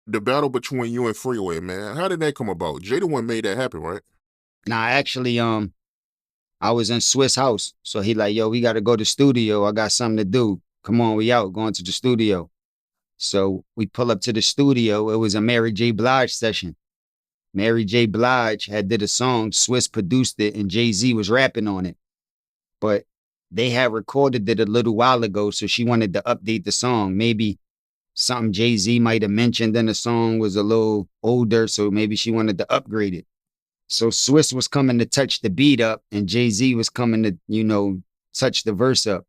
the battle between you and Freeway, man. How did that come about? Jay the one made that happen, right? Now, actually, I was in Swiss house. So he like, yo, we got to go to studio. I got something to do. Come on, we out, going to the studio. So we pull up to the studio. It was a Mary J. Blige session. Mary J. Blige had did a song. Swiss produced it, and Jay-Z was rapping on it. But they had recorded it a little while ago, so she wanted to update the song. Maybe something Jay-Z might have mentioned in the song was a little older, so maybe she wanted to upgrade it. So Swiss was coming to touch the beat up, and Jay-Z was coming to, touch the verse up.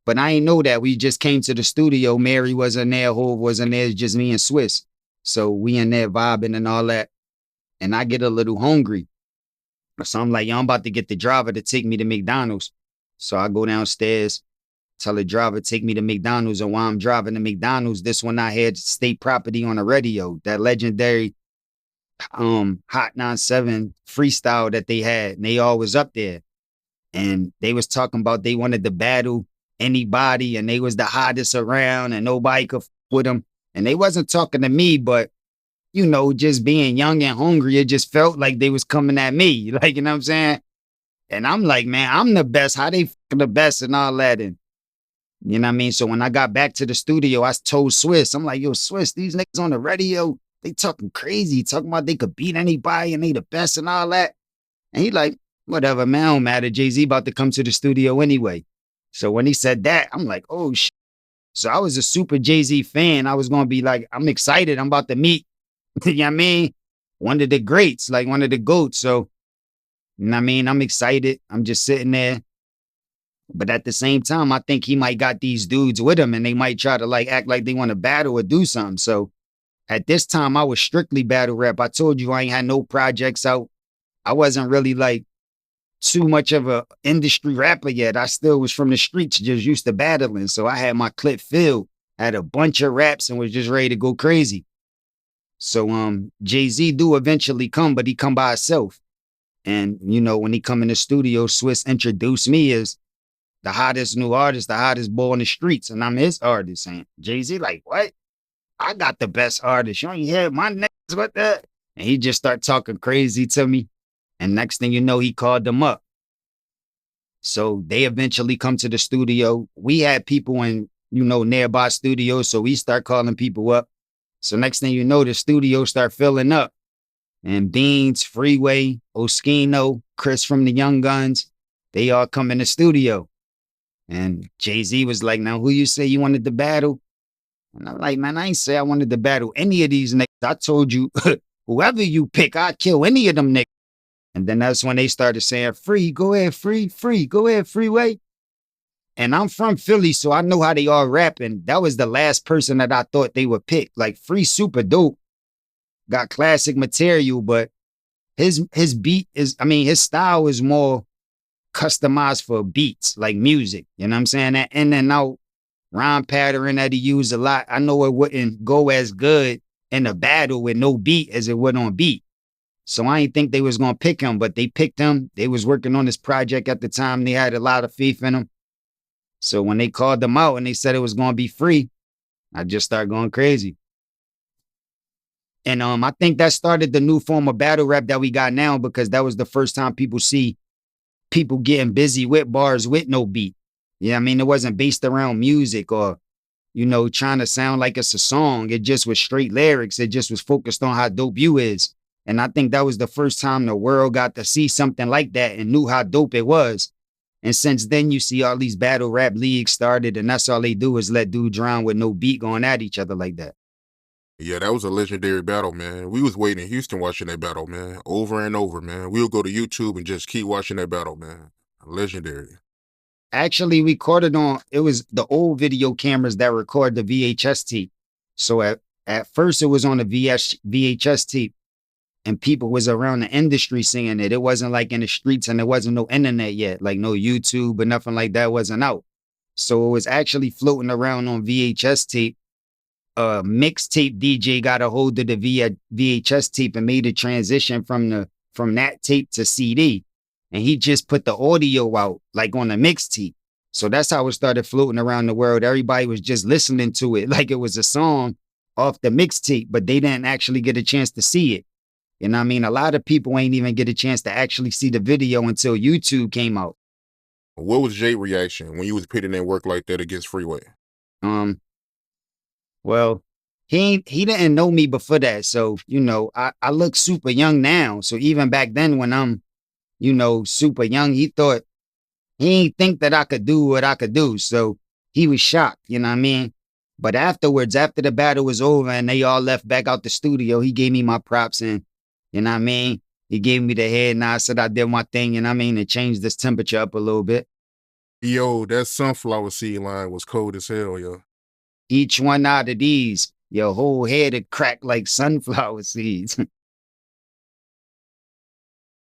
But I ain't know that. We just came to the studio. Mary wasn't there, Hov wasn't there, it's just me and Swiss. So we in there vibing and all that. And I get a little hungry. So I'm like, yo, I'm about to get the driver to take me to McDonald's. So I go downstairs, tell the driver take me to McDonald's. And while I'm driving to McDonald's, this one I had State Property on the radio, that legendary Hot 97 freestyle that they had. And they all was up there. And they was talking about they wanted to battle anybody, and they was the hottest around, and nobody could with them. And they wasn't talking to me, but just being young and hungry, it just felt like they was coming at me. Like, you know what I'm saying? And I'm like, man, I'm the best. How they the best and all that? And you know what I mean? So when I got back to the studio, I told Swiss, I'm like, yo, Swiss, these niggas on the radio, they talking crazy, talking about they could beat anybody and they the best and all that. And he like, whatever, man, don't matter. Jay-Z about to come to the studio anyway. So when he said that, I'm like, oh, shit. So I was a super Jay-Z fan. I was going to be like, I'm excited. I'm about to meet, you know what I mean? One of the greats, like one of the GOATs. So, you know what I mean? I'm excited. I'm just sitting there. But at the same time, I think he might got these dudes with him and they might try to like act like they want to battle or do something. So at this time, I was strictly battle rap. I told you I ain't had no projects out. I wasn't really like too much of a industry rapper yet. I still was from the streets, just used to battling. So I had my clip filled, had a bunch of raps and was just ready to go crazy. So Jay-Z do eventually come, but he come by himself. And when he come in the studio, Swiss introduced me as the hottest new artist, the hottest boy in the streets, and I'm his artist. And Jay-Z like, what? I got the best artist. You ain't hear my niggas with that? And he just start talking crazy to me. And next thing you know, he called them up. So they eventually come to the studio. We had people in, nearby studios. So we start calling people up. So next thing you know, the studio start filling up. And Beans, Freeway, Oskino, Chris from the Young Guns, they all come in the studio. And Jay-Z was like, now who you say you wanted to battle? And I'm like, man, I ain't say I wanted to battle any of these niggas. I told you, whoever you pick, I'd kill any of them niggas. And then that's when they started saying, free, go ahead, free, go ahead, Freeway. And I'm from Philly, so I know how they all rap. And that was the last person that I thought they would pick. Like, Free super dope, got classic material, but his beat is, his style is more customized for beats, like music. You know what I'm saying? That in and out rhyme pattern that he used a lot. I know it wouldn't go as good in a battle with no beat as it would on beat. So I didn't think they was going to pick him, but they picked him. They was working on this project at the time. They had a lot of faith in him. So when they called them out and they said it was going to be free, I just started going crazy. And I think that started the new form of battle rap that we got now, because that was the first time people see people getting busy with bars with no beat. Yeah, it wasn't based around music or, trying to sound like it's a song. It just was straight lyrics. It just was focused on how dope you is. And I think that was the first time the world got to see something like that and knew how dope it was. And since then, you see all these battle rap leagues started, and that's all they do is let dudes drown with no beat going at each other like that. Yeah, that was a legendary battle, man. We was waiting in Houston watching that battle, man, over and over, man. We'll go to YouTube and just keep watching that battle, man. Legendary. Actually, we caught it was the old video cameras that record the VHS tape. So at first, it was on the VHS tape. And people was around the industry seeing it. It wasn't like in the streets, and there wasn't no internet yet, like no YouTube or nothing like that wasn't out. So it was actually floating around on VHS tape. Mixtape DJ got a hold of the VHS tape and made a transition from that tape to CD. And he just put the audio out like on a mixtape. So that's how it started floating around the world. Everybody was just listening to it like it was a song off the mixtape, but they didn't actually get a chance to see it. You know what I mean? A lot of people ain't even get a chance to actually see the video until YouTube came out. What was Jay's reaction when you was pitting in work like that against Freeway? Well, he didn't know me before that. So, I look super young now. So even back then when I'm, super young, he ain't think that I could do what I could do. So he was shocked, you know what I mean? But afterwards, after the battle was over and they all left back out the studio, he gave me my props and, you know what I mean? He gave me the head nod, said I did my thing, you know what I mean? It changed this temperature up a little bit. Yo, that sunflower seed line was cold as hell, yo. Each one out of these, your whole head would crack like sunflower seeds.